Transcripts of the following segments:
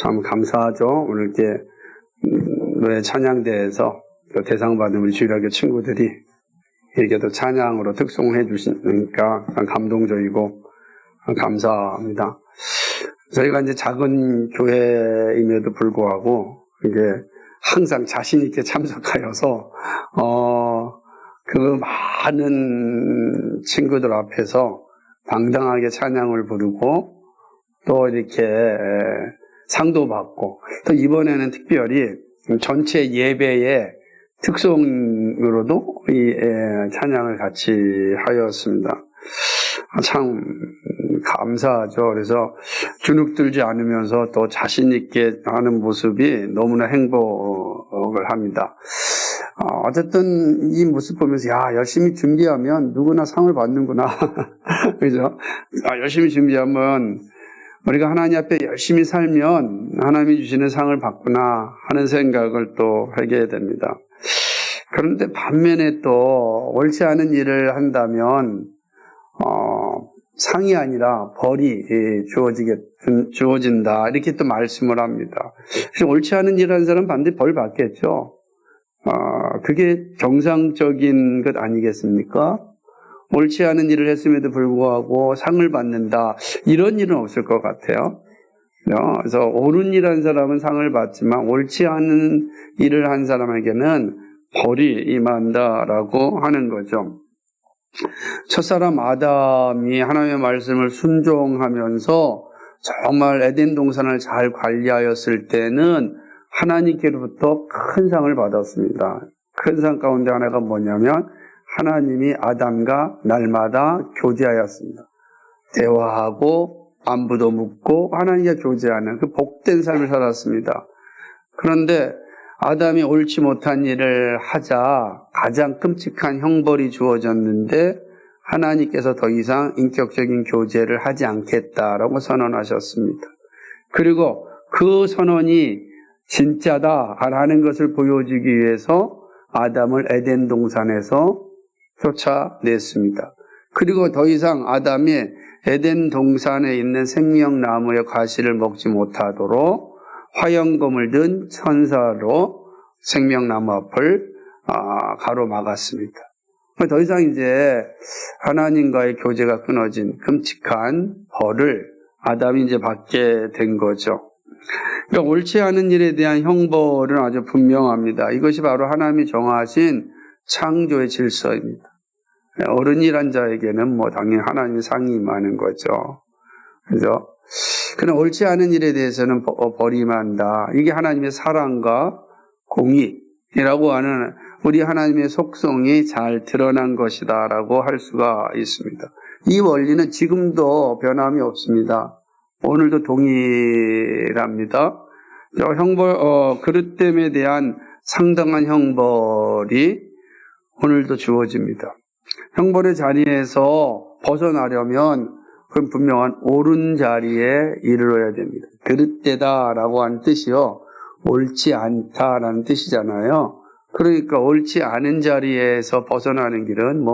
참 감사하죠. 오늘 이렇게 노래 찬양대에서 또 대상 받은 우리 주일학교 친구들이 이렇게 또 찬양으로 특송을 해주시니까 감동적이고 감사합니다. 저희가 이제 작은 교회임에도 불구하고 이게 항상 자신 있게 참석하여서 그 많은 친구들 앞에서 당당하게 찬양을 부르고 또 이렇게 상도 받고 또 이번에는 특별히 전체 예배에 특송으로도 이 찬양을 같이 하였습니다. 참 감사하죠. 그래서 주눅 들지 않으면서 또 자신 있게 하는 모습이 너무나 행복을 합니다. 어쨌든 이 모습 보면서 열심히 준비하면 누구나 상을 받는구나. 그죠? 열심히 준비하면 우리가 하나님 앞에 열심히 살면 하나님이 주시는 상을 받구나 하는 생각을 또 하게 됩니다. 그런데 반면에 또 옳지 않은 일을 한다면 상이 아니라 벌이 주어진다 이렇게 또 말씀을 합니다. 그래서 옳지 않은 일을 하는 사람은 반드시 벌 받겠죠. 그게 정상적인 것 아니겠습니까? 옳지 않은 일을 했음에도 불구하고 상을 받는다 이런 일은 없을 것 같아요. 그래서 옳은 일 한 사람은 상을 받지만 옳지 않은 일을 한 사람에게는 벌이 임한다라고 하는 거죠. 첫사람 아담이 하나님의 말씀을 순종하면서 정말 에덴 동산을 잘 관리하였을 때는 하나님께로부터 큰 상을 받았습니다. 큰 상 가운데 하나가 뭐냐면 하나님이 아담과 날마다 교제하였습니다. 대화하고 안부도 묻고 하나님과 교제하는 그 복된 삶을 살았습니다. 그런데 아담이 옳지 못한 일을 하자 가장 끔찍한 형벌이 주어졌는데 하나님께서 더 이상 인격적인 교제를 하지 않겠다라고 선언하셨습니다. 그리고 그 선언이 진짜다라는 것을 보여주기 위해서 아담을 에덴 동산에서 쫓아냈습니다. 그리고 더 이상 아담이 에덴 동산에 있는 생명나무의 과실을 먹지 못하도록 화영검을 든 천사로 생명나무 앞을 가로막았습니다. 더 이상 이제 하나님과의 교제가 끊어진 끔찍한 벌을 아담이 이제 받게 된 거죠. 그러니까 옳지 않은 일에 대한 형벌은 아주 분명합니다. 이것이 바로 하나님이 정하신 창조의 질서입니다. 어른이란 자에게는 당연히 하나님의 상이 임하는 거죠. 그죠? 그러나 옳지 않은 일에 대해서는 벌이 임한다. 이게 하나님의 사랑과 공의라고 하는 우리 하나님의 속성이 잘 드러난 것이다라고 할 수가 있습니다. 이 원리는 지금도 변함이 없습니다. 오늘도 동일합니다. 그릇됨에 대한 상당한 형벌이 오늘도 주어집니다. 형벌의 자리에서 벗어나려면 그건 분명한 옳은 자리에 이르러야 됩니다. 그릇되다라고 하는 뜻이요, 옳지 않다라는 뜻이잖아요. 그러니까 옳지 않은 자리에서 벗어나는 길은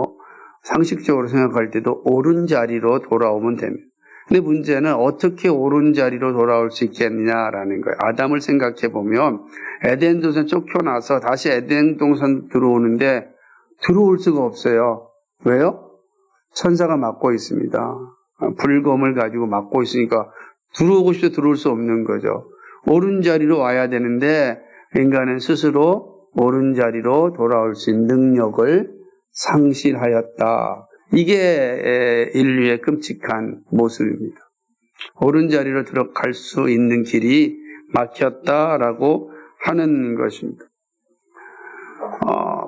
상식적으로 생각할 때도 옳은 자리로 돌아오면 됩니다. 근데 문제는 어떻게 옳은 자리로 돌아올 수 있겠느냐라는 거예요. 아담을 생각해 보면 에덴 동산 쫓겨나서 다시 에덴 동산 들어오는데 들어올 수가 없어요. 왜요? 천사가 막고 있습니다. 불검을 가지고 막고 있으니까 들어오고 싶어도 들어올 수 없는 거죠. 옳은 자리로 와야 되는데 인간은 스스로 옳은 자리로 돌아올 수 있는 능력을 상실하였다. 이게 인류의 끔찍한 모습입니다. 옳은 자리로 들어갈 수 있는 길이 막혔다라고 하는 것입니다.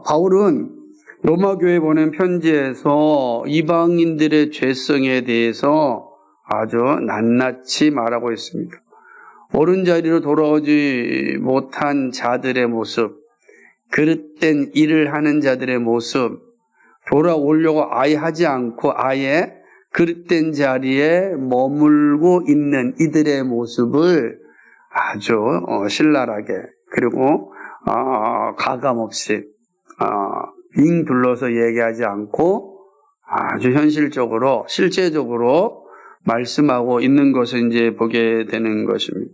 바울은 로마 교회에 보낸 편지에서 이방인들의 죄성에 대해서 아주 낱낱이 말하고 있습니다. 옳은 자리로 돌아오지 못한 자들의 모습, 그릇된 일을 하는 자들의 모습, 돌아오려고 아예 하지 않고 아예 그릇된 자리에 머물고 있는 이들의 모습을 아주 신랄하게 그리고 가감없이 빙 둘러서 얘기하지 않고 아주 현실적으로 실제적으로 말씀하고 있는 것을 이제 보게 되는 것입니다.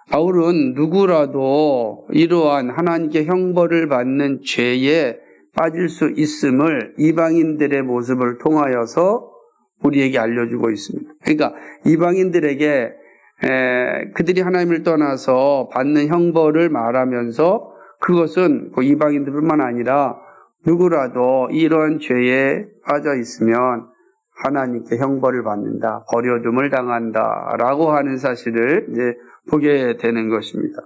바울은 누구라도 이러한 하나님께 형벌을 받는 죄에 빠질 수 있음을 이방인들의 모습을 통하여서 우리에게 알려주고 있습니다. 그러니까 이방인들에게 그들이 하나님을 떠나서 받는 형벌을 말하면서 그것은 그 이방인들뿐만 아니라 누구라도 이런 죄에 빠져 있으면 하나님께 형벌을 받는다, 버려둠을 당한다라고 하는 사실을 이제 보게 되는 것입니다.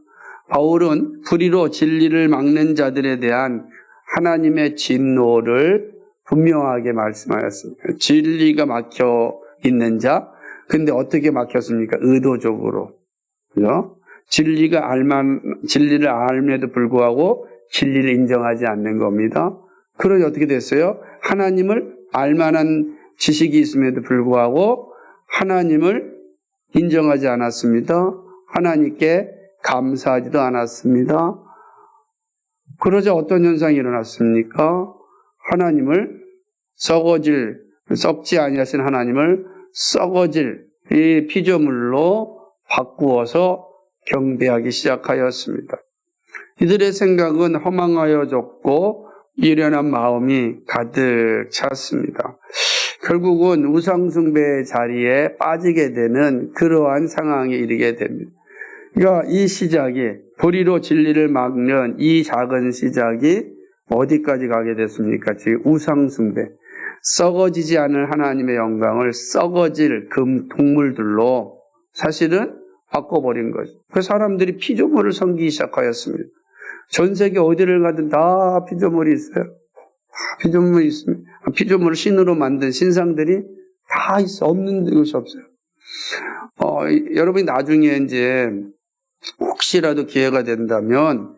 바울은 불의로 진리를 막는 자들에 대한 하나님의 진노를 분명하게 말씀하였습니다. 진리가 막혀 있는 자, 근데 어떻게 막혔습니까? 의도적으로. 그죠? 진리를 알면에도 불구하고 진리를 인정하지 않는 겁니다. 그러니 어떻게 됐어요? 하나님을 알만한 지식이 있음에도 불구하고 하나님을 인정하지 않았습니다. 하나님께 감사하지도 않았습니다. 그러자 어떤 현상이 일어났습니까? 하나님을 썩지 아니하신 하나님을 썩어질 이 피조물로 바꾸어서 경배하기 시작하였습니다. 이들의 생각은 허망하여졌고 미련한 마음이 가득 찼습니다. 결국은 우상숭배의 자리에 빠지게 되는 그러한 상황에 이르게 됩니다. 그러니까 이 시작이 불의로 진리를 막는 이 작은 시작이 어디까지 가게 됐습니까? 지금 우상숭배, 썩어지지 않을 하나님의 영광을 썩어질 동물들로 사실은 바꿔버린 거죠. 그 사람들이 피조물을 섬기기 시작하였습니다. 전 세계 어디를 가든 다 피조물이 있어요. 피조물이 있습니다. 피조물을 신으로 만든 신상들이 다 있어. 없는 것이 없어요. 여러분이 나중에 이제 혹시라도 기회가 된다면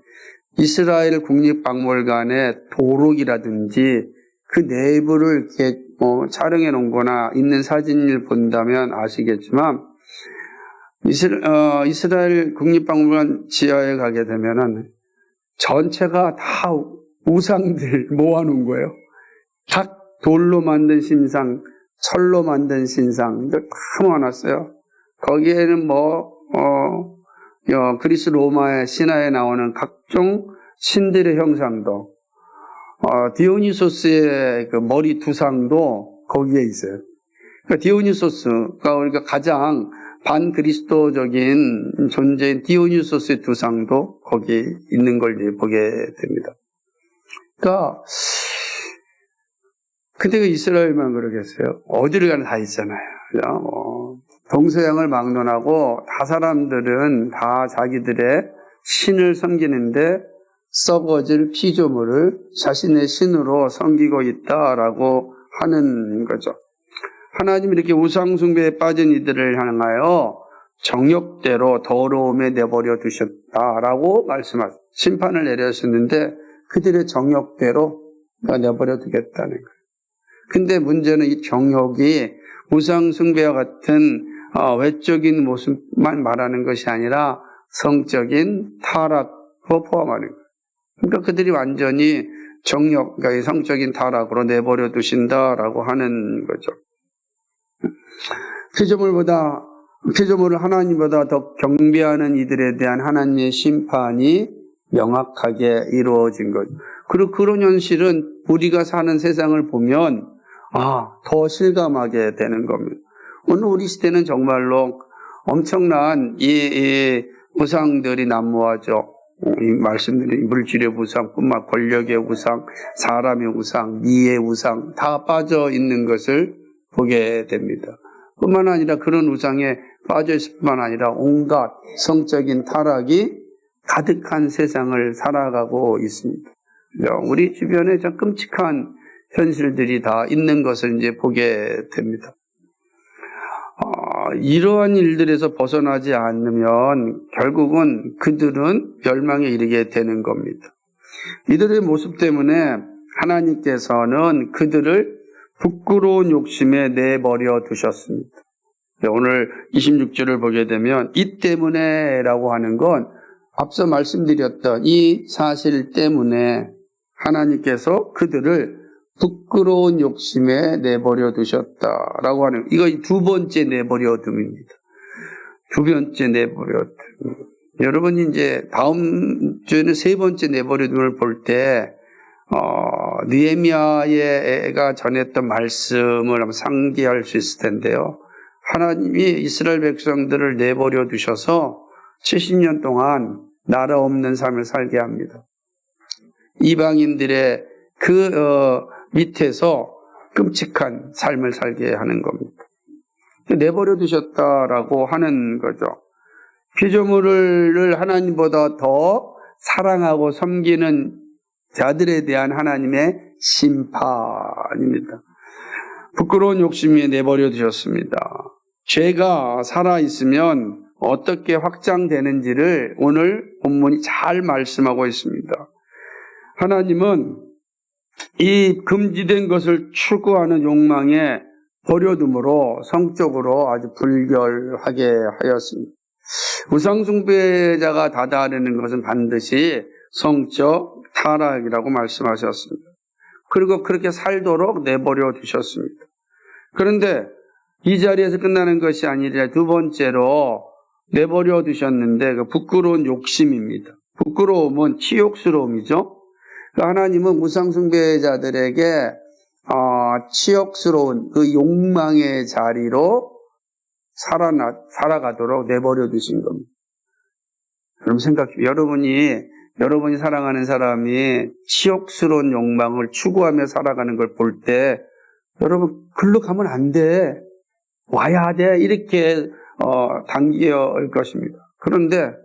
이스라엘 국립박물관의 도록이라든지 그 내부를 이렇게 촬영해 놓은 거나 있는 사진을 본다면 아시겠지만 이스라엘 국립박물관 지하에 가게 되면은 전체가 다 우상들 모아놓은 거예요. 각 돌로 만든 신상, 철로 만든 신상들 다 모아놨어요. 거기에는 그리스 로마의 신화에 나오는 각종 신들의 형상도, 디오니소스의 그 머리 두상도 거기에 있어요. 그러니까 디오니소스가 우리가 가장 반그리스도적인 존재인 디오니소스의 두상도 거기에 있는 걸 이제 보게 됩니다. 그러니까 근데 그 이스라엘만 그러겠어요? 어디를 가나 다 있잖아요. 동서양을 막론하고 다 사람들은 다 자기들의 신을 섬기는데 썩어질 피조물을 자신의 신으로 섬기고 있다라고 하는 거죠. 하나님이 이렇게 우상숭배에 빠진 이들을 향하여 정욕대로 더러움에 내버려 두셨다라고 말씀하셨어요. 심판을 내렸었는데 그들의 정욕대로 내버려 두겠다는 거예요. 근데 문제는 이 정욕이 우상숭배와 같은 외적인 모습만 말하는 것이 아니라 성적인 타락도 포함하는 거예요. 그러니까 그들이 완전히 정욕, 그러니까 성적인 타락으로 내버려 두신다라고 하는 거죠. 피조물을 하나님보다 더 경배하는 이들에 대한 하나님의 심판이 명확하게 이루어진 거죠. 그리고 그런 현실은 우리가 사는 세상을 보면 더 실감하게 되는 겁니다. 오늘 우리 시대는 정말로 엄청난 이 우상들이 난무하죠. 이 말씀드린 물질의 우상, 뿐만 권력의 우상, 사람의 우상, 미의 우상 다 빠져 있는 것을 보게 됩니다. 뿐만 아니라 그런 우상에 빠져 있을 뿐만 아니라 온갖 성적인 타락이 가득한 세상을 살아가고 있습니다. 우리 주변에 좀 끔찍한 현실들이 다 있는 것을 이제 보게 됩니다. 이러한 일들에서 벗어나지 않으면 결국은 그들은 멸망에 이르게 되는 겁니다. 이들의 모습 때문에 하나님께서는 그들을 부끄러운 욕심에 내버려 두셨습니다. 오늘 26절을 보게 되면 이 때문에라고 하는 건 앞서 말씀드렸던 이 사실 때문에 하나님께서 그들을 부끄러운 욕심에 내버려 두셨다라고 하는, 이거 두 번째 내버려 둠입니다. 두 번째 내버려 둠. 여러분이 이제 다음 주에는 세 번째 내버려둠을 볼 때, 느헤미야가 전했던 말씀을 한번 상기할 수 있을 텐데요. 하나님이 이스라엘 백성들을 내버려 두셔서 70년 동안 나라 없는 삶을 살게 합니다. 이방인들의 밑에서 끔찍한 삶을 살게 하는 겁니다. 내버려 두셨다라고 하는 거죠. 피조물을 하나님보다 더 사랑하고 섬기는 자들에 대한 하나님의 심판입니다. 부끄러운 욕심에 내버려 두셨습니다. 죄가 살아있으면 어떻게 확장되는지를 오늘 본문이 잘 말씀하고 있습니다. 하나님은 이 금지된 것을 추구하는 욕망에 버려둠으로 성적으로 아주 불결하게 하였습니다. 우상숭배자가 다다르는 것은 반드시 성적 타락이라고 말씀하셨습니다. 그리고 그렇게 살도록 내버려 두셨습니다. 그런데 이 자리에서 끝나는 것이 아니라 두 번째로 내버려 두셨는데 그 부끄러운 욕심입니다. 부끄러움은 치욕스러움이죠. 하나님은 우상숭배자들에게 치욕스러운 그 욕망의 자리로 살아가도록 내버려 두신 겁니다. 여러분 생각해요. 여러분이 사랑하는 사람이 치욕스러운 욕망을 추구하며 살아가는 걸 볼 때, 여러분, 글로 가면 안 돼. 와야 돼. 이렇게, 당겨올 것입니다. 그런데,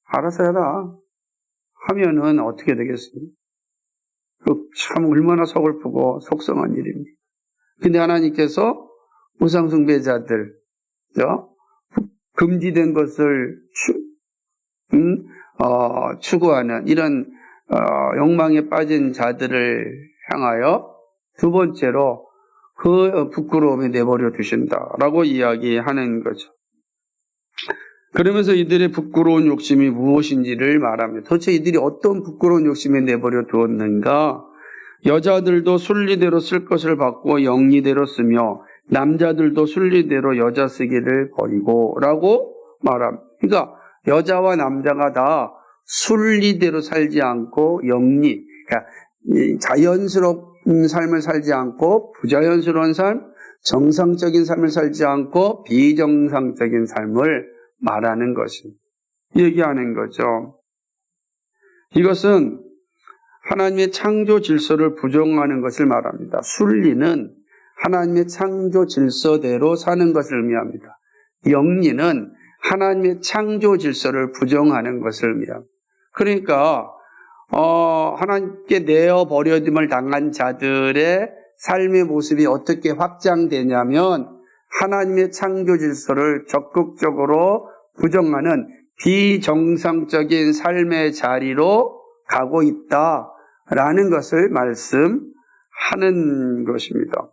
알아서 해라. 하면은 어떻게 되겠습니까? 참 얼마나 서글프고 속상한 일입니다. 근데 하나님께서 우상숭배자들, 금지된 것을 추구하는 이런 욕망에 빠진 자들을 향하여 두 번째로 그 부끄러움에 내버려 두신다라고 이야기하는 거죠. 그러면서 이들의 부끄러운 욕심이 무엇인지를 말합니다. 도대체 이들이 어떤 부끄러운 욕심에 내버려 두었는가? 여자들도 순리대로 쓸 것을 받고 영리대로 쓰며 남자들도 순리대로 여자 쓰기를 버리고 라고 말합니다. 그러니까 여자와 남자가 다 순리대로 살지 않고 영리, 그러니까 자연스러운 삶을 살지 않고 부자연스러운 삶, 정상적인 삶을 살지 않고 비정상적인 삶을 말하는 것입니다. 얘기하는 거죠. 이것은 하나님의 창조 질서를 부정하는 것을 말합니다. 순리는 하나님의 창조 질서대로 사는 것을 의미합니다. 영리는 하나님의 창조 질서를 부정하는 것을 의미합니다. 그러니까 하나님께 내어버려짐을 당한 자들의 삶의 모습이 어떻게 확장되냐면 하나님의 창조 질서를 적극적으로 부정하는 비정상적인 삶의 자리로 가고 있다라는 것을 말씀하는 것입니다.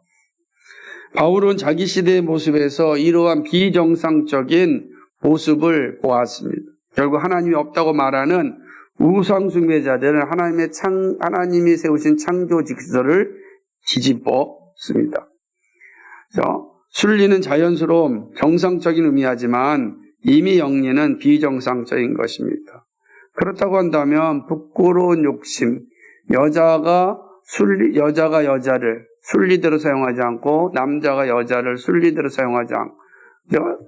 바울은 자기 시대의 모습에서 이러한 비정상적인 모습을 보았습니다. 결국 하나님이 없다고 말하는 우상숭배자들은 하나님이 세우신 창조 질서를 뒤집었습니다. 순리는 자연스러움, 정상적인 의미하지만 이미 영리는 비정상적인 것입니다. 그렇다고 한다면 부끄러운 욕심, 여자가 여자를 순리대로 사용하지 않고 남자가 여자를 순리대로 사용하지 않고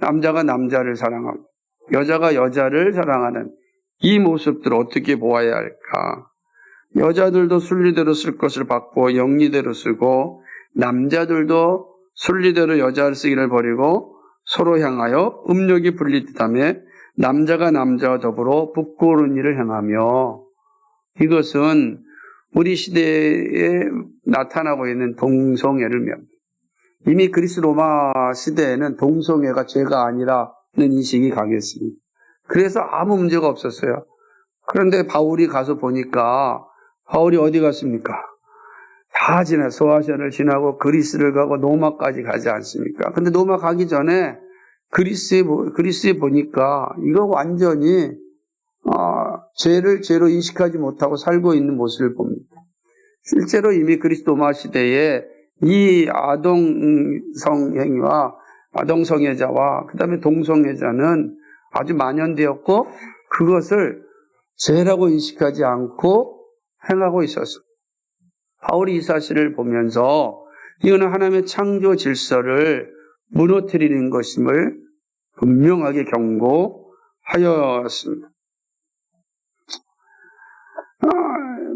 남자가 남자를 사랑하고 여자가 여자를 사랑하는 이 모습들을 어떻게 보아야 할까? 여자들도 순리대로 쓸 것을 받고 영리대로 쓰고 남자들도 순리대로 여자를 쓰기를 버리고 서로 향하여 음욕이 분리되다며 남자가 남자와 더불어 부끄러운 일을 행하며 이것은 우리 시대에 나타나고 있는 동성애를 의미합니다. 이미 그리스 로마 시대에는 동성애가 죄가 아니라는 인식이 강했습니다. 그래서 아무 문제가 없었어요. 그런데 바울이 가서 보니까 바울이 어디 갔습니까? 다 소아시아를 지나고 그리스를 가고 로마까지 가지 않습니까? 근데 로마 가기 전에 그리스에 보니까 이거 완전히 죄를 죄로 인식하지 못하고 살고 있는 모습을 봅니다. 실제로 이미 그리스 로마 시대에 이 아동성애자와 그 다음에 동성애자는 아주 만연되었고 그것을 죄라고 인식하지 않고 행하고 있었습니다. 바울이 이 사실을 보면서 이거는 하나님의 창조 질서를 무너뜨리는 것임을 분명하게 경고하였습니다.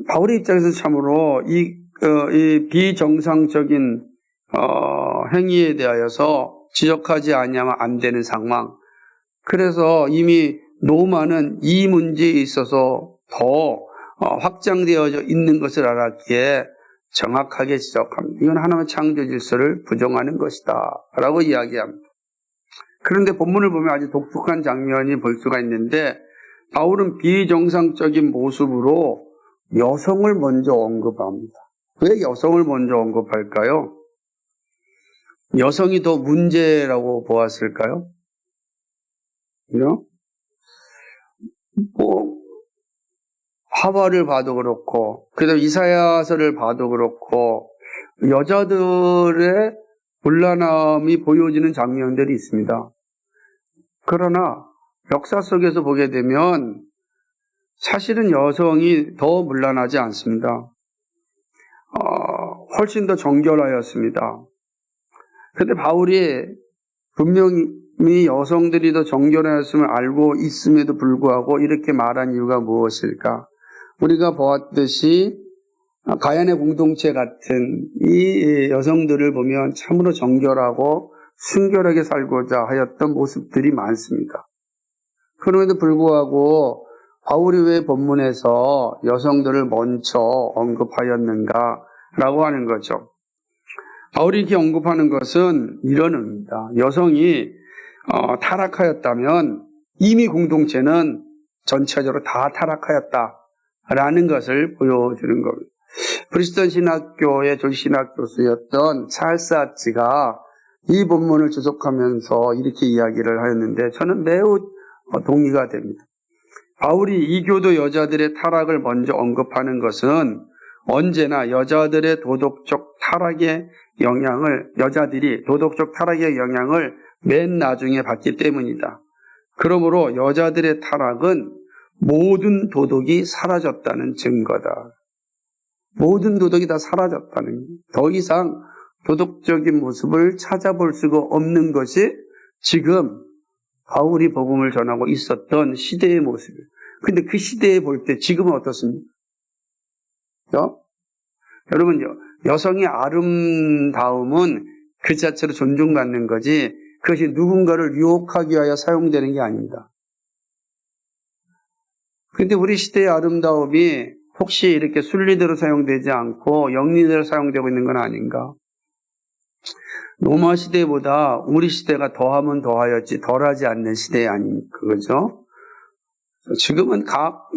바울의 입장에서 참으로 이 비정상적인 행위에 대하여서 지적하지 아니하면 안 되는 상황. 그래서 이미 로마는 이 문제에 있어서 더 확장되어져 있는 것을 알았기에 정확하게 지적합니다. 이건 하나님의 창조 질서를 부정하는 것이다 라고 이야기합니다. 그런데 본문을 보면 아주 독특한 장면이 볼 수가 있는데 바울은 비정상적인 모습으로 여성을 먼저 언급합니다. 왜 여성을 먼저 언급할까요? 여성이 더 문제라고 보았을까요? 하와를 봐도 그렇고, 그다음 이사야서를 봐도 그렇고, 여자들의 곤란함이 보여지는 장면들이 있습니다. 그러나 역사 속에서 보게 되면 사실은 여성이 더 문란하지 않습니다. 훨씬 더 정결하였습니다. 그런데 바울이 분명히 여성들이 더 정결하였음을 알고 있음에도 불구하고 이렇게 말한 이유가 무엇일까? 우리가 보았듯이 가야의 공동체 같은 이 여성들을 보면 참으로 정결하고 순결하게 살고자 하였던 모습들이 많습니다. 그럼에도 불구하고 바울이 왜 본문에서 여성들을 먼저 언급하였는가라고 하는 거죠. 바울이 이렇게 언급하는 것은 이런 의미입니다. 여성이 타락하였다면 이미 공동체는 전체적으로 다 타락하였다라는 것을 보여주는 겁니다. 브리스턴 신학교의 조신학 교수였던 찰스 하츠가 이 본문을 주석하면서 이렇게 이야기를 하였는데 저는 매우 동의가 됩니다. 바울이 이교도 여자들의 타락을 먼저 언급하는 것은 언제나 여자들이 도덕적 타락의 영향을 맨 나중에 받기 때문이다. 그러므로 여자들의 타락은 모든 도덕이 사라졌다는 증거다. 모든 도덕이 다 사라졌다는, 더 이상 도덕적인 모습을 찾아볼 수가 없는 것이 지금 바울이 복음을 전하고 있었던 시대의 모습이에요. 근데 그 시대에 볼 때 지금은 어떻습니까? 여러분, 여성의 아름다움은 그 자체로 존중받는 거지 그것이 누군가를 유혹하기 위하여 사용되는 게 아닙니다. 그런데 우리 시대의 아름다움이 혹시 이렇게 순리대로 사용되지 않고 영리대로 사용되고 있는 건 아닌가? 로마 시대보다 우리 시대가 더하면 더하였지 덜하지 않는 시대 아닙니까? 그죠? 지금은 각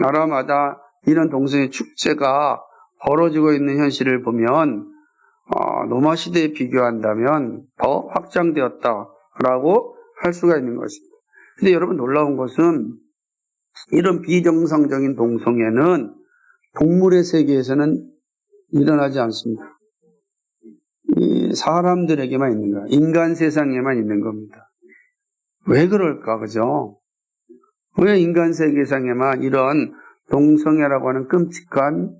나라마다 이런 동성애 축제가 벌어지고 있는 현실을 보면 로마 시대에 비교한다면 더 확장되었다라고 할 수가 있는 것입니다. 그런데 여러분 놀라운 것은 이런 비정상적인 동성애는 동물의 세계에서는 일어나지 않습니다. 이 사람들에게만 있는 거야. 인간 세상에만 있는 겁니다. 왜 그럴까, 그죠? 왜 인간 세계상에만 이런 동성애라고 하는 끔찍한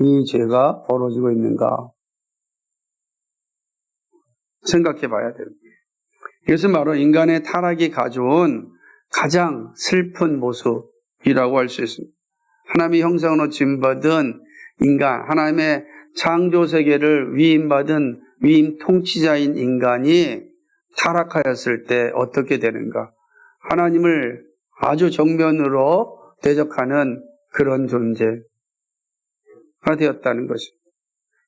이 죄가 벌어지고 있는가? 생각해 봐야 됩니다. 이것은 바로 인간의 타락이 가져온 가장 슬픈 모습이라고 할 수 있습니다. 하나님의 형상으로 지음받은 인간, 하나님의 창조 세계를 위임받은 위임 통치자인 인간이 타락하였을 때 어떻게 되는가? 하나님을 아주 정면으로 대적하는 그런 존재가 되었다는 것입니다.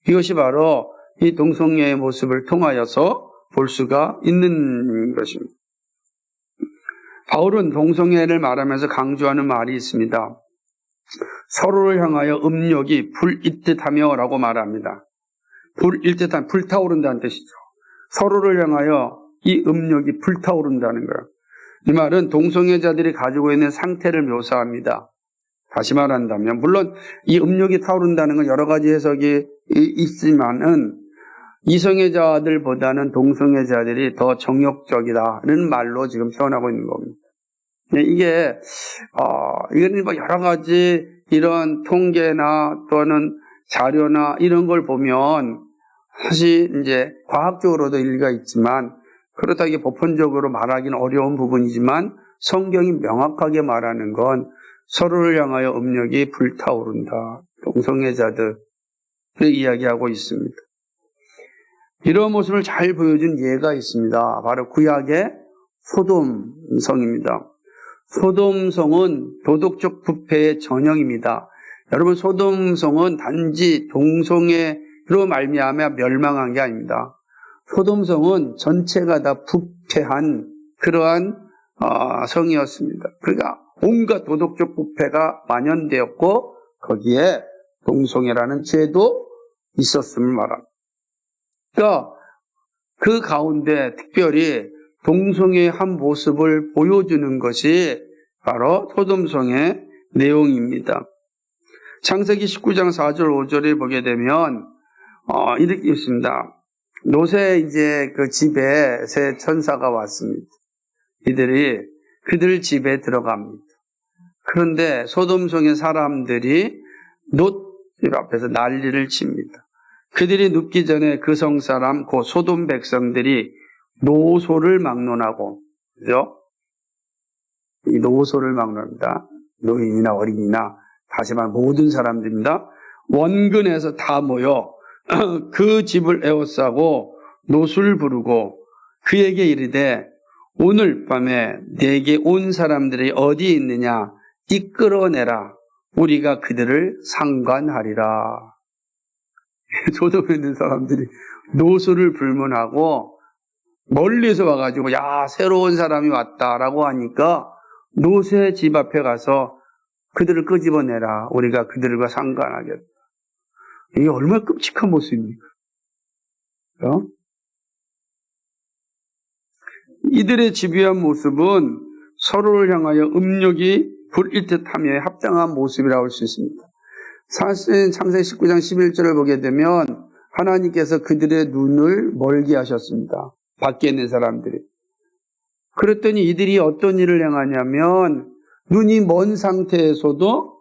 이것이 바로 이 동성애의 모습을 통하여서 볼 수가 있는 것입니다. 바울은 동성애를 말하면서 강조하는 말이 있습니다. 서로를 향하여 음욕이 불이듯하며 라고 말합니다. 불이듯한, 불타오른다는 뜻이죠. 서로를 향하여 이 음욕이 불타오른다는 거예요. 이 말은 동성애자들이 가지고 있는 상태를 묘사합니다. 다시 말한다면 물론 이 음욕이 타오른다는 건 여러 가지 해석이 있지만은 이성애자들보다는 동성애자들이 더 정욕적이다는 말로 지금 표현하고 있는 겁니다. 이거는 뭐 여러 가지 이런 통계나 또는 자료나 이런 걸 보면 사실 이제 과학적으로도 일리가 있지만 그렇다고 이게 보편적으로 말하기는 어려운 부분이지만 성경이 명확하게 말하는 건 서로를 향하여 음력이 불타오른다. 동성애자들을 이야기하고 있습니다. 이런 모습을 잘 보여준 예가 있습니다. 바로 구약의 소돔성입니다. 소돔성은 도덕적 부패의 전형입니다. 여러분, 소돔성은 단지 동성애로 말미암아 멸망한 게 아닙니다. 소돔성은 전체가 다 부패한 그러한 성이었습니다. 그러니까 온갖 도덕적 부패가 만연되었고 거기에 동성애라는 죄도 있었음을 말합니다. 그러니까 그 가운데 특별히 동성애의 한 모습을 보여주는 것이 바로 소돔성의 내용입니다. 창세기 19장 4절 5절에 보게 되면 이렇게 있습니다. 노새 이제 그 집에 새 천사가 왔습니다. 이들이 그들 집에 들어갑니다. 그런데 소돔성의 사람들이 롯 집 앞에서 난리를 칩니다. 그들이 눕기 전에 그 성사람 곧 소돔 백성들이 노소를 막론하고, 그죠? 이 노소를 막론합니다. 노인이나 어린이나 다시 말해 모든 사람들입니다. 원근에서 다 모여 그 집을 에워싸고 노수를 부르고 그에게 이르되 오늘 밤에 내게 온 사람들이 어디 있느냐 이끌어내라. 우리가 그들을 상관하리라. 소돔에 있는 사람들이 노수를 불문하고 멀리서 와가지고 야 새로운 사람이 왔다라고 하니까 노새 집 앞에 가서 그들을 끄집어내라. 우리가 그들과 상관하겠다. 이게 얼마나 끔찍한 모습입니까? 이들의 집요한 모습은 서로를 향하여 음욕이 불일 듯하며 합당한 모습이라고 할 수 있습니다. 사실 창세기 19장 11절을 보게 되면 하나님께서 그들의 눈을 멀게 하셨습니다. 밖에 있는 사람들이. 그랬더니 이들이 어떤 일을 행하냐면 눈이 먼 상태에서도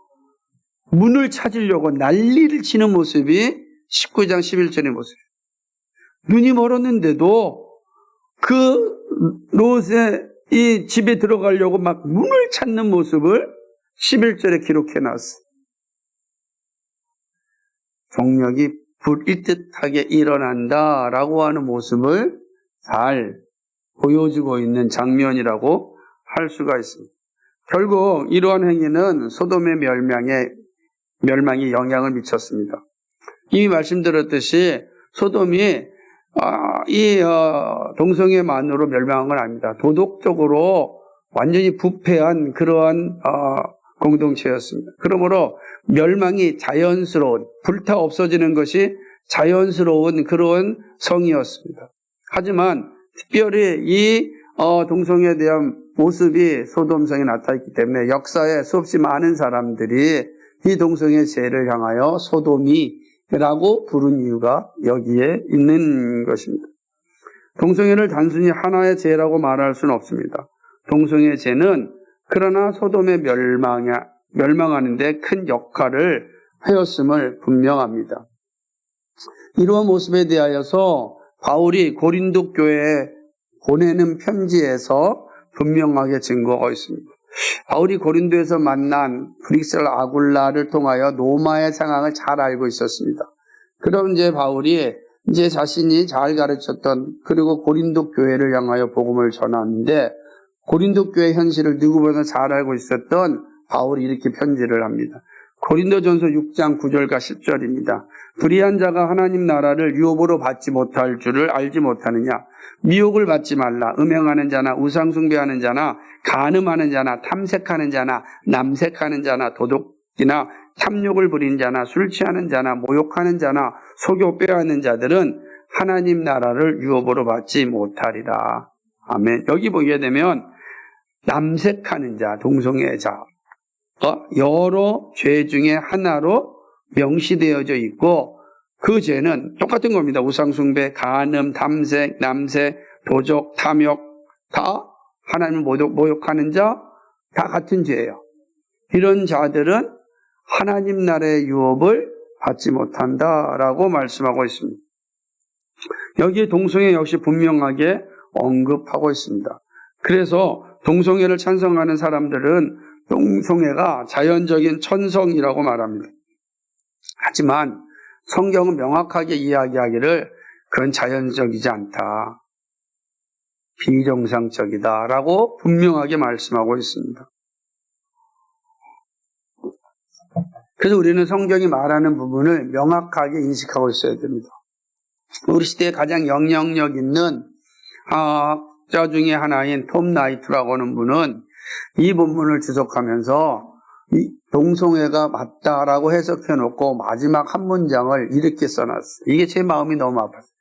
문을 찾으려고 난리를 치는 모습이 19장 11절의 모습이에요. 눈이 멀었는데도 그 롯의 이 집에 들어가려고 막 문을 찾는 모습을 11절에 기록해놨어요. 정력이 불일듯하게 일어난다라고 하는 모습을 잘 보여주고 있는 장면이라고 할 수가 있습니다. 결국 이러한 행위는 소돔의 멸망에 영향을 미쳤습니다. 이미 말씀드렸듯이 소돔이 동성애만으로 멸망한 건 아닙니다. 도덕적으로 완전히 부패한 그러한 공동체였습니다. 그러므로 멸망이 자연스러운, 불타 없어지는 것이 자연스러운 그런 성이었습니다. 하지만 특별히 이 동성애에 대한 모습이 소돔성에 나타났기 때문에 역사에 수없이 많은 사람들이 이 동성애 죄를 향하여 소돔이라고 부른 이유가 여기에 있는 것입니다. 동성애를 단순히 하나의 죄라고 말할 수는 없습니다. 동성애 죄는 그러나 소돔의 멸망하는 데 큰 역할을 하였음을 분명합니다. 이러한 모습에 대하여서 바울이 고린도 교회에 보내는 편지에서 분명하게 증거가 있습니다. 바울이 고린도에서 만난 브릭셀라 아굴라를 통하여 로마의 상황을 잘 알고 있었습니다. 그럼 이제 바울이 이제 자신이 잘 가르쳤던 그리고 고린도 교회를 향하여 복음을 전하는데 고린도 교회 현실을 누구보다 잘 알고 있었던 바울이 이렇게 편지를 합니다. 고린도전서 6장 9절과 10절입니다. 불의한 자가 하나님 나라를 유업으로 받지 못할 줄을 알지 못하느냐. 미혹을 받지 말라. 음행하는 자나 우상숭배하는 자나 간음하는 자나 탐색하는 자나 남색하는 자나 도둑이나 탐욕을 부린 자나 술 취하는 자나 모욕하는 자나 속여 빼앗는 자들은 하나님 나라를 유업으로 받지 못하리라. 아멘. 여기 보게 되면 남색하는 자, 동성애자 여러 죄 중에 하나로 명시되어져 있고 그 죄는 똑같은 겁니다. 우상숭배, 간음, 탐색, 남색, 도적, 탐욕 다 하나님을 모욕하는 자, 다 같은 죄예요. 이런 자들은 하나님 나라의 유업을 받지 못한다라고 말씀하고 있습니다. 여기에 동성애 역시 분명하게 언급하고 있습니다. 그래서 동성애를 찬성하는 사람들은 동성애가 자연적인 천성이라고 말합니다. 하지만 성경은 명확하게 이야기하기를 그건 자연적이지 않다, 비정상적이다라고 분명하게 말씀하고 있습니다. 그래서 우리는 성경이 말하는 부분을 명확하게 인식하고 있어야 됩니다. 우리 시대에 가장 영향력 있는 학자 중에 하나인 톰 나이트라고 하는 분은 이 본문을 주석하면서 이 동성애가 맞다라고 해석해놓고 마지막 한 문장을 이렇게 써놨어요. 이게 제 마음이 너무 아팠어요.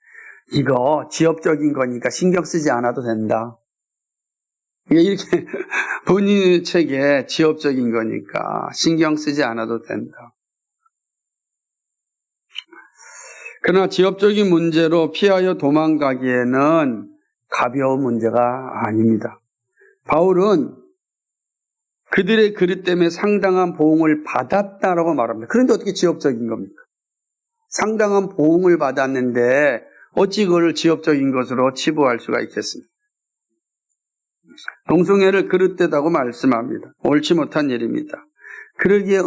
이거 지엽적인 거니까 신경 쓰지 않아도 된다. 이렇게 본인의 책에 지엽적인 거니까 신경 쓰지 않아도 된다. 그러나 지엽적인 문제로 피하여 도망가기에는 가벼운 문제가 아닙니다. 바울은 그들의 그릇 때문에 상당한 보응을 받았다라고 말합니다. 그런데 어떻게 지엽적인 겁니까? 상당한 보응을 받았는데 어찌 그걸 지엽적인 것으로 치부할 수가 있겠습니까? 동성애를 그릇되다고 말씀합니다. 옳지 못한 일입니다. 그러기에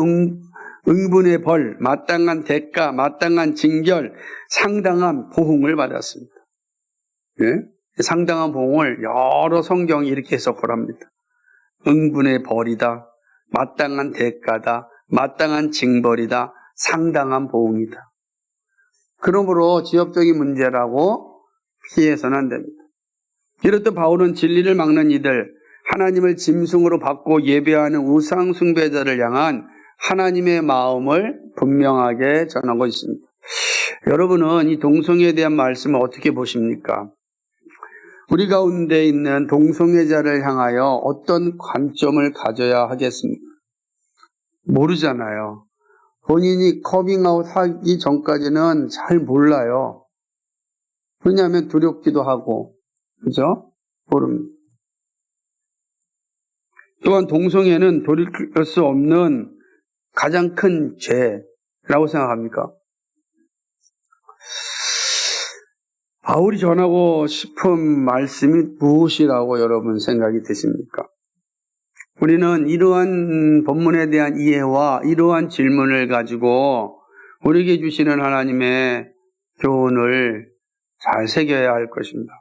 응분의 벌, 마땅한 대가, 마땅한 징결, 상당한 보응을 받았습니다. 예? 상당한 보응을 여러 성경이 이렇게 해석을 합니다. 응분의 벌이다, 마땅한 대가다, 마땅한 징벌이다, 상당한 보응이다. 그러므로 지엽적인 문제라고 피해서는 안 됩니다. 이렇듯 바울은 진리를 막는 이들, 하나님을 짐승으로 받고 예배하는 우상 숭배자를 향한 하나님의 마음을 분명하게 전하고 있습니다. 여러분은 이 동성애에 대한 말씀을 어떻게 보십니까? 우리 가운데 있는 동성애자를 향하여 어떤 관점을 가져야 하겠습니까? 모르잖아요. 본인이 커밍아웃 하기 전까지는 잘 몰라요. 왜냐하면 두렵기도 하고, 그죠? 모릅니다. 또한 동성애는 돌이킬 수 없는 가장 큰 죄라고 생각합니까? 바울이 전하고 싶은 말씀이 무엇이라고 여러분 생각이 드십니까? 우리는 이러한 본문에 대한 이해와 이러한 질문을 가지고 우리에게 주시는 하나님의 교훈을 잘 새겨야 할 것입니다.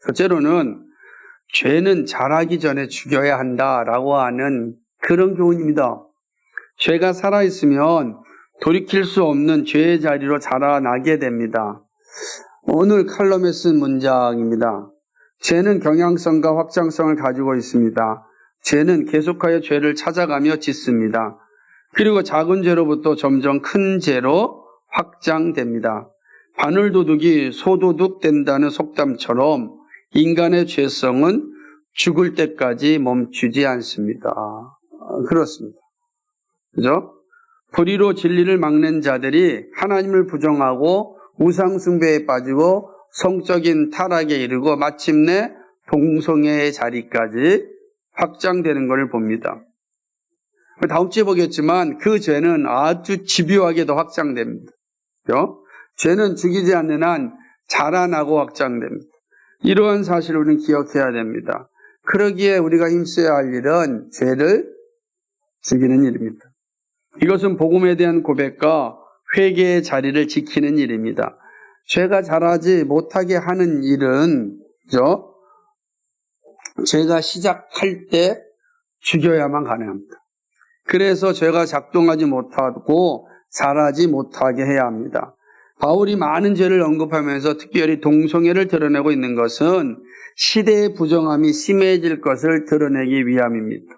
첫째로는 죄는 자라기 전에 죽여야 한다라고 하는 그런 교훈입니다. 죄가 살아있으면 돌이킬 수 없는 죄의 자리로 자라나게 됩니다. 오늘 칼럼에 쓴 문장입니다. 죄는 경향성과 확장성을 가지고 있습니다. 죄는 계속하여 죄를 찾아가며 짓습니다. 그리고 작은 죄로부터 점점 큰 죄로 확장됩니다. 바늘도둑이 소도둑 된다는 속담처럼 인간의 죄성은 죽을 때까지 멈추지 않습니다. 그렇습니다. 그죠? 불의로 진리를 막는 자들이 하나님을 부정하고 우상숭배에 빠지고 성적인 타락에 이르고 마침내 동성애의 자리까지 확장되는 것을 봅니다. 다음 주에 보겠지만 그 죄는 아주 집요하게도 확장됩니다. 그죠? 죄는 죽이지 않는 한 자라나고 확장됩니다. 이러한 사실을 우리는 기억해야 됩니다. 그러기에 우리가 힘써야 할 일은 죄를 죽이는 일입니다. 이것은 복음에 대한 고백과 회개의 자리를 지키는 일입니다. 죄가 자라지 못하게 하는 일은, 그죠? 죄가 시작할 때 죽여야만 가능합니다. 그래서 죄가 작동하지 못하고 자라지 못하게 해야 합니다. 바울이 많은 죄를 언급하면서 특별히 동성애를 드러내고 있는 것은 시대의 부정함이 심해질 것을 드러내기 위함입니다.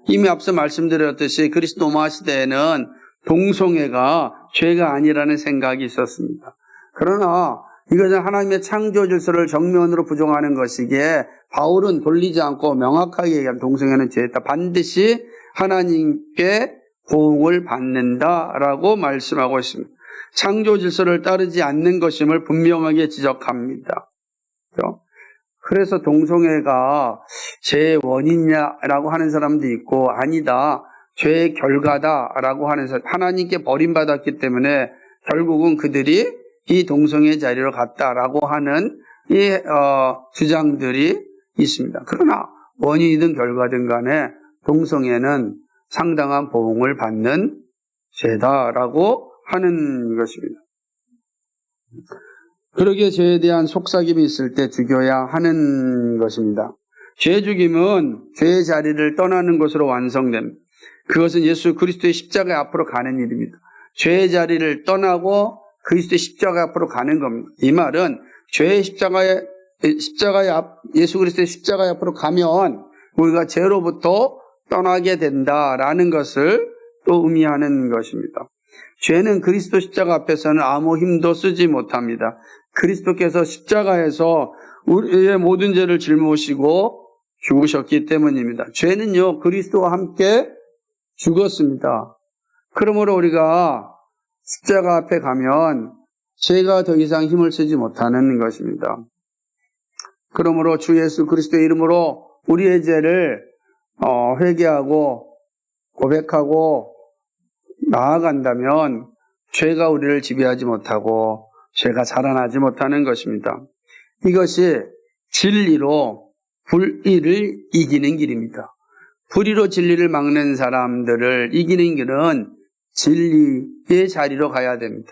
이미 앞서 말씀드렸듯이 그리스도 로마 시대에는 동성애가 죄가 아니라는 생각이 있었습니다. 그러나 이것은 하나님의 창조 질서를 정면으로 부정하는 것이기에 바울은 돌리지 않고 명확하게 얘기한 동성애는 죄다. 반드시 하나님께 보응을 받는다라고 말씀하고 있습니다. 창조 질서를 따르지 않는 것임을 분명하게 지적합니다. 그렇죠? 그래서 동성애가 죄의 원인이냐라고 하는 사람도 있고, 아니다, 죄의 결과다라고 하는 사람, 하나님께 버림받았기 때문에 결국은 그들이 이 동성애 자리로 갔다라고 하는 이 주장들이 있습니다. 그러나 원인이든 결과든 간에 동성애는 상당한 보응을 받는 죄다라고 하는 것입니다. 그러기에 죄에 대한 속삭임이 있을 때 죽여야 하는 것입니다. 죄 죽임은 죄의 자리를 떠나는 것으로 완성됩니다. 그것은 예수 그리스도의 십자가 앞으로 가는 일입니다. 죄의 자리를 떠나고 그리스도의 십자가 앞으로 가는 겁니다. 이 말은 죄의 예수 그리스도의 십자가 앞으로 가면 우리가 죄로부터 떠나게 된다라는 것을 또 의미하는 것입니다. 죄는 그리스도 십자가 앞에서는 아무 힘도 쓰지 못합니다. 그리스도께서 십자가에서 우리의 모든 죄를 짊어지고 죽으셨기 때문입니다. 죄는요, 그리스도와 함께 죽었습니다. 그러므로 우리가 십자가 앞에 가면 죄가 더 이상 힘을 쓰지 못하는 것입니다. 그러므로 주 예수 그리스도의 이름으로 우리의 죄를 회개하고 고백하고 나아간다면 죄가 우리를 지배하지 못하고 죄가 자라나지 못하는 것입니다. 이것이 진리로 불의를 이기는 길입니다. 불의로 진리를 막는 사람들을 이기는 길은 진리의 자리로 가야 됩니다.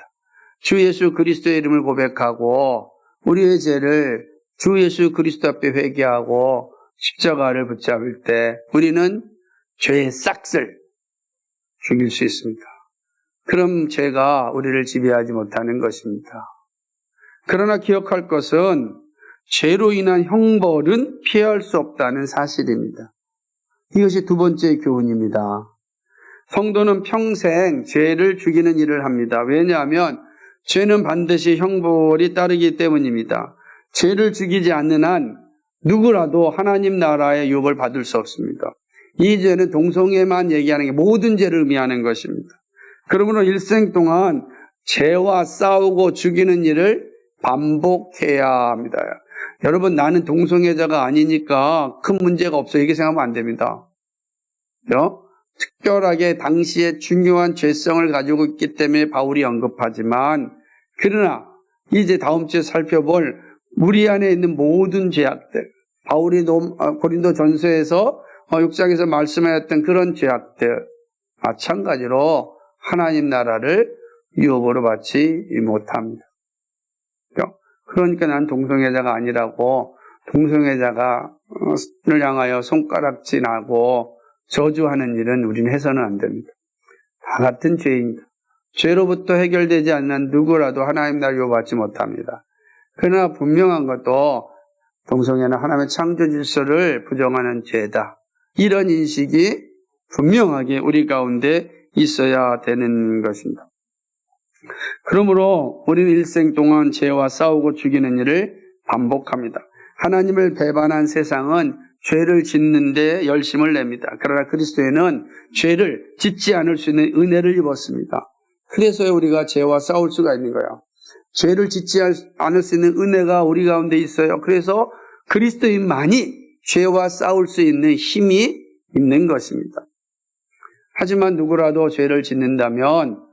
주 예수 그리스도의 이름을 고백하고 우리의 죄를 주 예수 그리스도 앞에 회개하고 십자가를 붙잡을 때 우리는 죄의 싹을 죽일 수 있습니다. 그럼 죄가 우리를 지배하지 못하는 것입니다. 그러나 기억할 것은 죄로 인한 형벌은 피할 수 없다는 사실입니다. 이것이 두 번째 교훈입니다. 성도는 평생 죄를 죽이는 일을 합니다. 왜냐하면 죄는 반드시 형벌이 따르기 때문입니다. 죄를 죽이지 않는 한 누구라도 하나님 나라의 유업을 받을 수 없습니다. 이 죄는 동성애만 얘기하는 게 모든 죄를 의미하는 것입니다. 그러므로 일생 동안 죄와 싸우고 죽이는 일을 반복해야 합니다. 여러분, 나는 동성애자가 아니니까 큰 문제가 없어 이렇게 생각하면 안 됩니다. 특별하게 당시에 중요한 죄성을 가지고 있기 때문에 바울이 언급하지만, 그러나 이제 다음 주에 살펴볼 우리 안에 있는 모든 죄악들, 바울이 고린도 전서에서 6장에서 말씀하였던 그런 죄악들 마찬가지로 하나님 나라를 유업으로 받지 못합니다. 그러니까 난 동성애자가 아니라고 동성애자를 향하여 손가락질하고 저주하는 일은 우리는 해서는 안 됩니다. 다 같은 죄입니다. 죄로부터 해결되지 않는 누구라도 하나님 나라 유업받지 못합니다. 그러나 분명한 것도 동성애는 하나님의 창조 질서를 부정하는 죄다. 이런 인식이 분명하게 우리 가운데 있어야 되는 것입니다. 그러므로 우리는 일생 동안 죄와 싸우고 죽이는 일을 반복합니다. 하나님을 배반한 세상은 죄를 짓는 데 열심을 냅니다. 그러나 그리스도에는 죄를 짓지 않을 수 있는 은혜를 입었습니다. 그래서 우리가 죄와 싸울 수가 있는 거예요. 죄를 짓지 않을 수 있는 은혜가 우리 가운데 있어요. 그래서 그리스도인만이 죄와 싸울 수 있는 힘이 있는 것입니다. 하지만 누구라도 죄를 짓는다면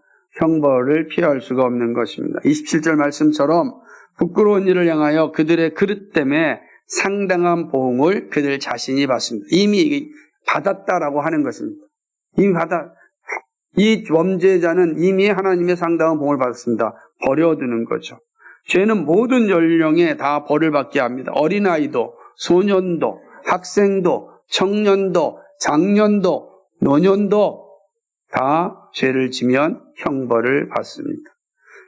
형벌을 피할 수가 없는 것입니다. 27절 말씀처럼 부끄러운 일을 향하여 그들의 그릇 때문에 상당한 보응을 그들 자신이 받습니다. 이미 받았다라고 하는 것입니다. 이 범죄자는 이미 하나님의 상당한 보응을 받았습니다. 버려두는 거죠. 죄는 모든 연령에 다 벌을 받게 합니다. 어린아이도, 소년도, 학생도, 청년도, 장년도, 노년도 다 죄를 지면 형벌을 받습니다.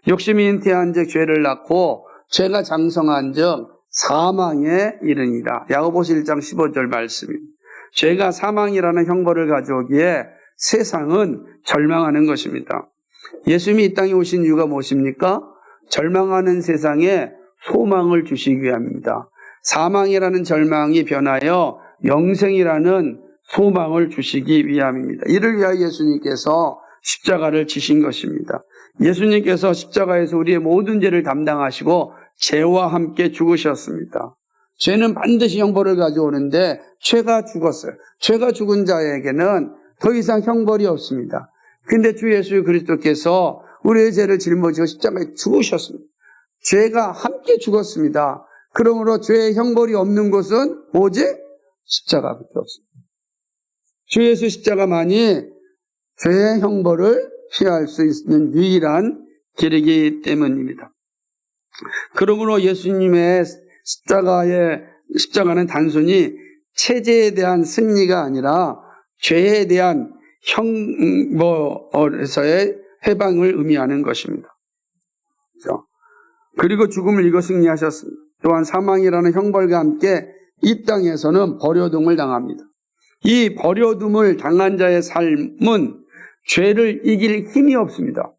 욕심이 잉태한즉 죄를 낳고 죄가 장성한즉 사망에 이르니라. 야고보서 1장 15절 말씀입니다. 죄가 사망이라는 형벌을 가져오기에 세상은 절망하는 것입니다. 예수님이 이 땅에 오신 이유가 무엇입니까? 절망하는 세상에 소망을 주시기 위함입니다. 사망이라는 절망이 변하여 영생이라는 소망을 주시기 위함입니다. 이를 위하여 예수님께서 십자가를 지신 것입니다. 예수님께서 십자가에서 우리의 모든 죄를 담당하시고 죄와 함께 죽으셨습니다. 죄는 반드시 형벌을 가져오는데 죄가 죽었어요. 죄가 죽은 자에게는 더 이상 형벌이 없습니다. 근데 주 예수 그리스도께서 우리의 죄를 짊어지고 십자가에 죽으셨습니다. 죄가 함께 죽었습니다. 그러므로 죄의 형벌이 없는 곳은 오직 십자가밖에 없습니다. 주 예수 십자가만이 죄의 형벌을 피할 수 있는 유일한 길이기 때문입니다. 그러므로 예수님의 십자가는 단순히 체제에 대한 승리가 아니라 죄에 대한 형벌에서의 해방을 의미하는 것입니다. 그리고 죽음을 이겨 승리하셨습니다. 또한 사망이라는 형벌과 함께 이 땅에서는 버려둠을 당합니다. 이 버려둠을 당한 자의 삶은 죄를 이길 힘이 없습니다.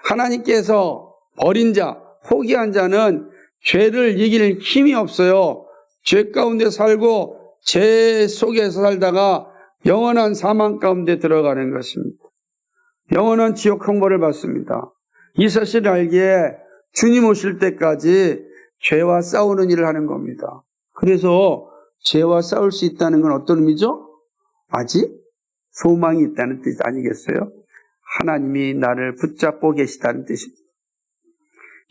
하나님께서 버린 자, 포기한 자는 죄를 이길 힘이 없어요. 죄 가운데 살고 죄 속에서 살다가 영원한 사망 가운데 들어가는 것입니다. 영원한 지옥 형벌을 받습니다. 이 사실을 알기에 주님 오실 때까지 죄와 싸우는 일을 하는 겁니다. 그래서 죄와 싸울 수 있다는 건 어떤 의미죠? 아직 소망이 있다는 뜻 아니겠어요? 하나님이 나를 붙잡고 계시다는 뜻입니다.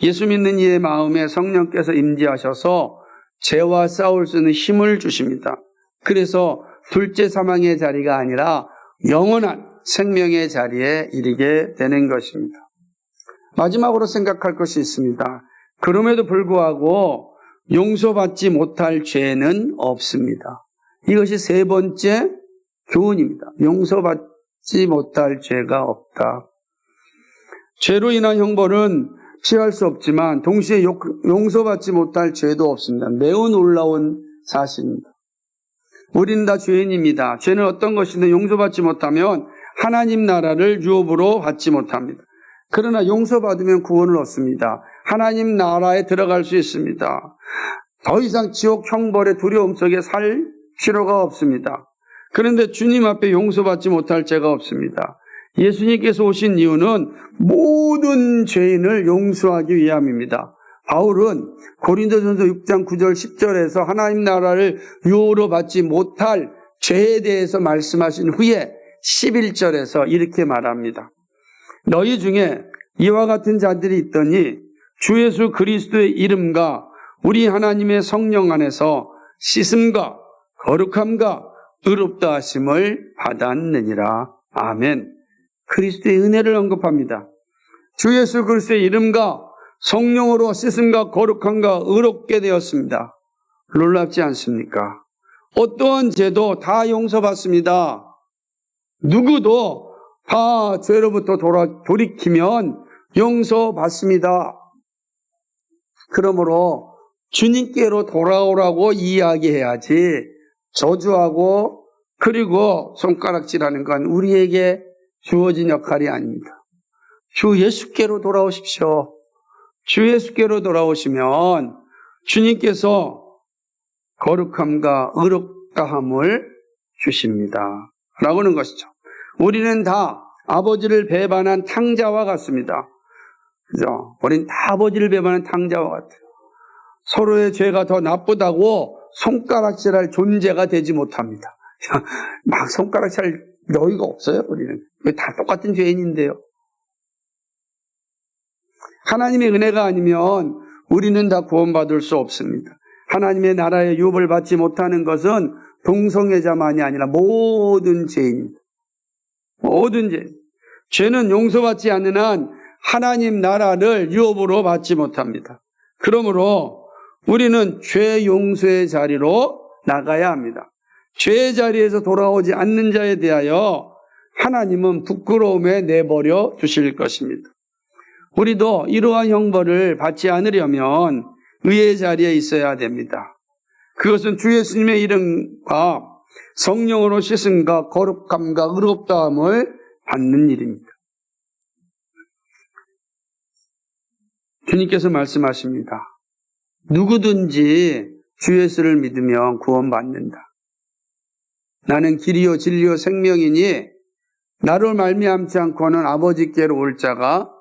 예수 믿는 이의 마음에 성령께서 임재하셔서 죄와 싸울 수 있는 힘을 주십니다. 그래서 둘째 사망의 자리가 아니라 영원한 생명의 자리에 이르게 되는 것입니다. 마지막으로 생각할 것이 있습니다. 그럼에도 불구하고 용서받지 못할 죄는 없습니다. 이것이 세 번째 교훈입니다. 용서받지 못할 죄가 없다. 죄로 인한 형벌은 피할 수 없지만 동시에 용서받지 못할 죄도 없습니다. 매우 놀라운 사실입니다. 우리는 다 죄인입니다. 죄는 어떤 것이든 용서받지 못하면 하나님 나라를 유업으로 받지 못합니다. 그러나 용서받으면 구원을 얻습니다. 하나님 나라에 들어갈 수 있습니다. 더 이상 지옥 형벌의 두려움 속에 살 필요가 없습니다. 그런데 주님 앞에 용서받지 못할 죄가 없습니다. 예수님께서 오신 이유는 모든 죄인을 용서하기 위함입니다. 바울은 고린도전서 6장 9절 10절에서 하나님 나라를 유업으로 받지 못할 죄에 대해서 말씀하신 후에 11절에서 이렇게 말합니다. 너희 중에 이와 같은 자들이 있더니 주 예수 그리스도의 이름과 우리 하나님의 성령 안에서 씻음과 거룩함과 의롭다 하심을 받았느니라. 아멘. 그리스도의 은혜를 언급합니다. 주 예수 그리스도의 이름과 성령으로 씻음과 거룩함과 의롭게 되었습니다. 놀랍지 않습니까? 어떠한 죄도 다 용서받습니다. 누구도 다 죄로부터 돌이키면 용서받습니다. 그러므로 주님께로 돌아오라고 이야기해야지 저주하고 그리고 손가락질하는 건 우리에게 주어진 역할이 아닙니다. 주 예수께로 돌아오십시오. 주 예수께로 돌아오시면 주님께서 거룩함과 의롭다함을 주십니다. 라고는 것이죠. 우리는 다 아버지를 배반한 탕자와 같습니다. 그죠? 우리는 다 아버지를 배반한 탕자와 같아요. 서로의 죄가 더 나쁘다고 손가락질할 존재가 되지 못합니다. 막 손가락질할 여유가 없어요, 우리는. 다 똑같은 죄인인데요. 하나님의 은혜가 아니면 우리는 다 구원받을 수 없습니다. 하나님의 나라의 유업을 받지 못하는 것은 동성애자만이 아니라 모든 죄인입니다. 모든 죄. 죄는 용서받지 않는 한 하나님 나라를 유업으로 받지 못합니다. 그러므로 우리는 죄 용서의 자리로 나가야 합니다. 죄의 자리에서 돌아오지 않는 자에 대하여 하나님은 부끄러움에 내버려 두실 것입니다. 우리도 이러한 형벌을 받지 않으려면 의의 자리에 있어야 됩니다. 그것은 주 예수님의 이름과 성령으로 씻음과 거룩함과 의롭다함을 받는 일입니다. 주님께서 말씀하십니다. 누구든지 주 예수를 믿으면 구원받는다. 나는 길이요 진리요 생명이니 나를 말미암지 않고는 아버지께로 올 자가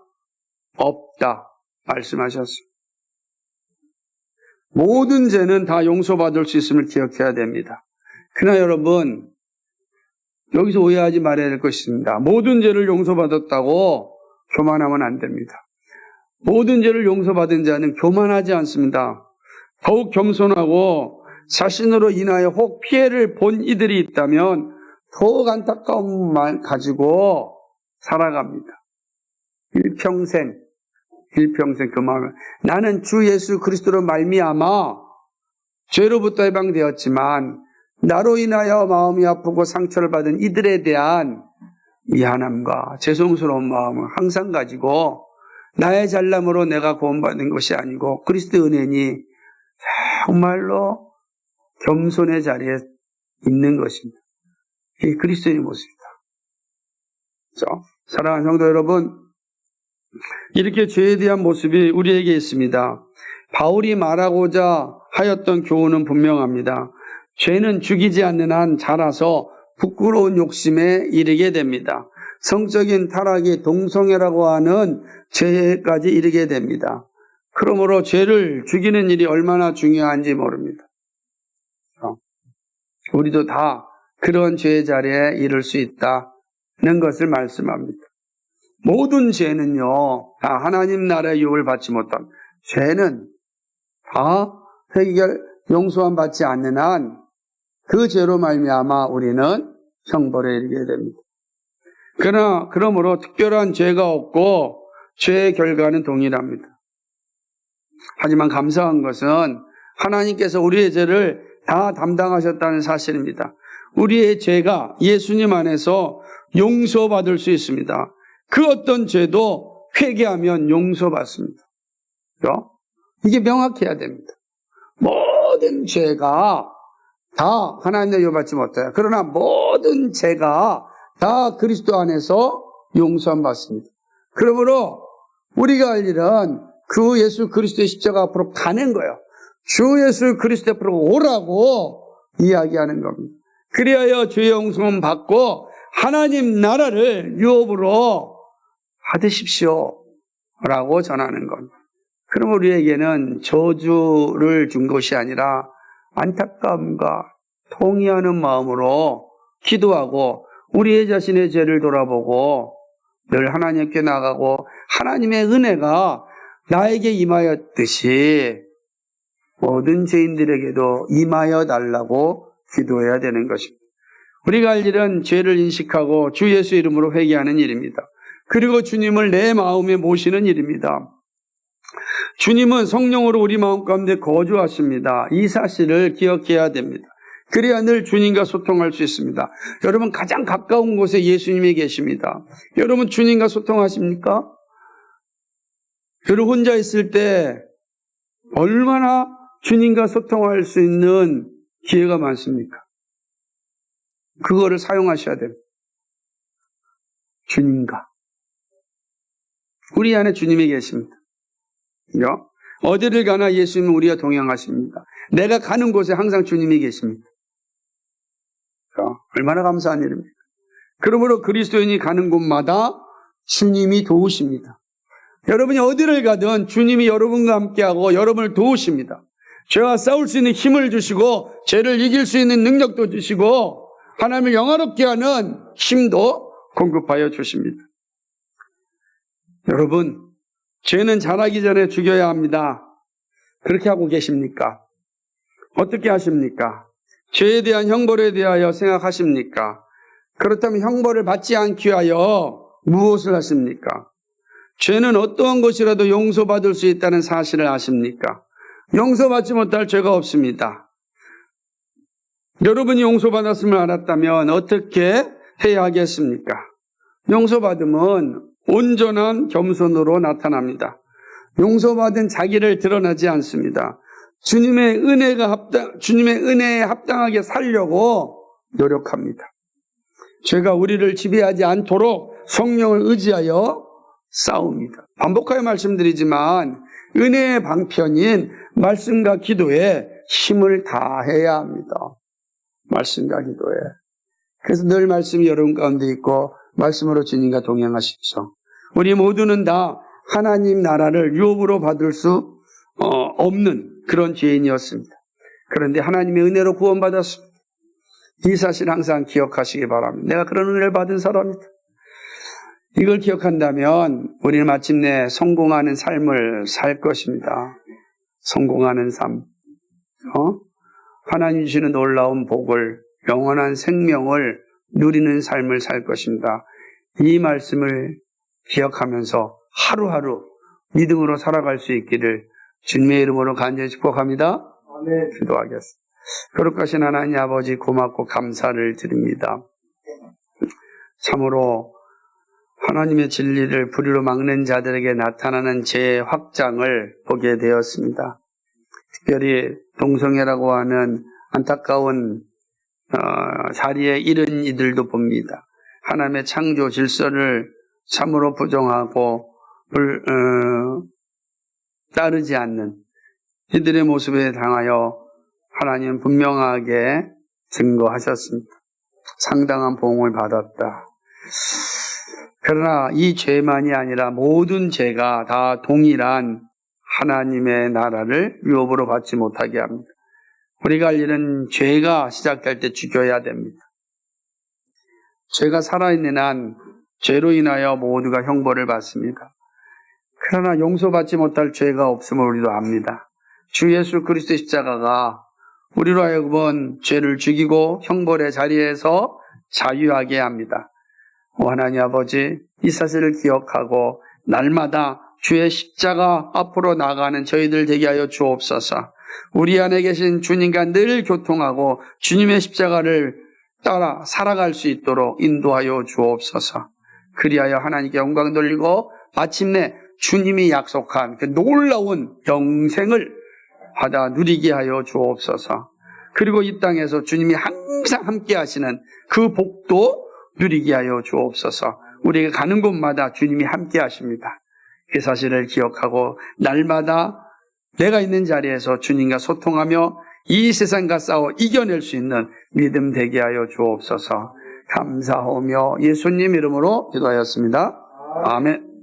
없다 말씀하셨습니다. 모든 죄는 다 용서받을 수 있음을 기억해야 됩니다. 그러나 여러분, 여기서 오해하지 말아야 될 것이 있습니다. 모든 죄를 용서받았다고 교만하면 안 됩니다. 모든 죄를 용서받은 자는 교만하지 않습니다. 더욱 겸손하고 자신으로 인하여 혹 피해를 본 이들이 있다면 더욱 안타까움만 가지고 살아갑니다. 일평생 그 마음을, 나는 주 예수 그리스도로 말미암아 죄로부터 해방되었지만 나로 인하여 마음이 아프고 상처를 받은 이들에 대한 미안함과 죄송스러운 마음을 항상 가지고 나의 잘남으로 내가 구원받는 것이 아니고 그리스도의 은혜니 정말로 겸손의 자리에 있는 것입니다. 이 그리스도의 모습이다. 그렇죠? 사랑하는 성도 여러분, 이렇게 죄에 대한 모습이 우리에게 있습니다. 바울이 말하고자 하였던 교훈은 분명합니다. 죄는 죽이지 않는 한 자라서 부끄러운 욕심에 이르게 됩니다. 성적인 타락이 동성애라고 하는 죄까지 이르게 됩니다. 그러므로 죄를 죽이는 일이 얼마나 중요한지 모릅니다. 우리도 다 그런 죄의 자리에 이를 수 있다는 것을 말씀합니다. 모든 죄는요, 다 하나님 나라의 유업을 받지 못한 죄는 다 용서함 받지 않는 한 그 죄로 말미암아 우리는 형벌에 이르게 됩니다. 그러므로 특별한 죄가 없고 죄의 결과는 동일합니다. 하지만 감사한 것은 하나님께서 우리의 죄를 다 담당하셨다는 사실입니다. 우리의 죄가 예수님 안에서 용서받을 수 있습니다. 그 어떤 죄도 회개하면 용서받습니다. 그렇죠? 이게 명확해야 됩니다. 모든 죄가 다 하나님의 유업받지 못해요. 그러나 모든 죄가 다 그리스도 안에서 용서함 받습니다. 그러므로 우리가 할 일은 그 예수 그리스도의 십자가 앞으로 가는 거예요. 주 예수 그리스도 앞으로 오라고 이야기하는 겁니다. 그리하여 죄의 용서함 받고 하나님 나라를 유업으로 받으십시오 라고 전하는 겁니다. 그럼 우리에게는 저주를 준 것이 아니라 안타까움과 통회하는 마음으로 기도하고 우리의 자신의 죄를 돌아보고 늘 하나님께 나가고 하나님의 은혜가 나에게 임하였듯이 모든 죄인들에게도 임하여 달라고 기도해야 되는 것입니다. 우리가 할 일은 죄를 인식하고 주 예수 이름으로 회개하는 일입니다. 그리고 주님을 내 마음에 모시는 일입니다. 주님은 성령으로 우리 마음 가운데 거주하십니다. 이 사실을 기억해야 됩니다. 그래야 늘 주님과 소통할 수 있습니다. 여러분 가장 가까운 곳에 예수님이 계십니다. 여러분 주님과 소통하십니까? 여러분 혼자 있을 때 얼마나 주님과 소통할 수 있는 기회가 많습니까? 그거를 사용하셔야 됩니다. 주님과. 우리 안에 주님이 계십니다. 그죠? 어디를 가나 예수님은 우리와 동행하십니다. 내가 가는 곳에 항상 주님이 계십니다. 그죠? 얼마나 감사한 일입니까? 그러므로 그리스도인이 가는 곳마다 주님이 도우십니다. 여러분이 어디를 가든 주님이 여러분과 함께하고 여러분을 도우십니다. 죄와 싸울 수 있는 힘을 주시고 죄를 이길 수 있는 능력도 주시고 하나님을 영화롭게 하는 힘도 공급하여 주십니다. 여러분, 죄는 자라기 전에 죽여야 합니다. 그렇게 하고 계십니까? 어떻게 하십니까? 죄에 대한 형벌에 대하여 생각하십니까? 그렇다면 형벌을 받지 않기 위하여 무엇을 하십니까? 죄는 어떠한 것이라도 용서받을 수 있다는 사실을 아십니까? 용서받지 못할 죄가 없습니다. 여러분이 용서받았음을 알았다면 어떻게 해야 하겠습니까? 용서받음은 온전한 겸손으로 나타납니다. 용서받은 자기를 드러나지 않습니다. 주님의 은혜에 합당하게 살려고 노력합니다. 죄가 우리를 지배하지 않도록 성령을 의지하여 싸웁니다. 반복하여 말씀드리지만 은혜의 방편인 말씀과 기도에 힘을 다해야 합니다. 말씀과 기도에. 그래서 늘 말씀이 여러분 가운데 있고 말씀으로 주님과 동행하십시오. 우리 모두는 다 하나님 나라를 유업으로 받을 수 없는 그런 죄인이었습니다. 그런데 하나님의 은혜로 구원받았습니다. 이 사실 항상 기억하시기 바랍니다. 내가 그런 은혜를 받은 사람이다. 이걸 기억한다면 우리는 마침내 성공하는 삶을 살 것입니다. 성공하는 삶. 하나님 주시는 놀라운 복을, 영원한 생명을 누리는 삶을 살 것입니다. 이 말씀을 기억하면서 하루하루 믿음으로 살아갈 수 있기를 주님의 이름으로 간절히 축복합니다. 아멘. 기도하겠습니다. 거룩하신 하나님 아버지 고맙고 감사를 드립니다. 참으로 하나님의 진리를 불의로 막는 자들에게 나타나는 죄의 확장을 보게 되었습니다. 특별히 동성애라고 하는 안타까운 자리에 이른 이들도 봅니다. 하나님의 창조 질서를 참으로 부정하고 따르지 않는 이들의 모습에 당하여 하나님은 분명하게 증거하셨습니다. 상당한 보응을 받았다. 그러나 이 죄만이 아니라 모든 죄가 다 동일한 하나님의 나라를 유업으로 받지 못하게 합니다. 우리가 할 일은 죄가 시작될 때 죽여야 됩니다. 죄가 살아있는 한 죄로 인하여 모두가 형벌을 받습니다. 그러나 용서받지 못할 죄가 없음을 우리도 압니다. 주 예수 그리스도의 십자가가 우리로 하여금 죄를 죽이고 형벌의 자리에서 자유하게 합니다. 하나님 아버지, 이 사실을 기억하고 날마다 주의 십자가 앞으로 나가는 저희들 되게 하여 주옵소서. 우리 안에 계신 주님과 늘 교통하고 주님의 십자가를 따라 살아갈 수 있도록 인도하여 주옵소서. 그리하여 하나님께 영광 돌리고 마침내 주님이 약속한 그 놀라운 영생을 받아 누리게 하여 주옵소서. 그리고 이 땅에서 주님이 항상 함께 하시는 그 복도 누리게 하여 주옵소서. 우리가 가는 곳마다 주님이 함께 하십니다. 그 사실을 기억하고 날마다 내가 있는 자리에서 주님과 소통하며 이 세상과 싸워 이겨낼 수 있는 믿음 되게 하여 주옵소서. 감사하며 예수님 이름으로 기도하였습니다. 아멘.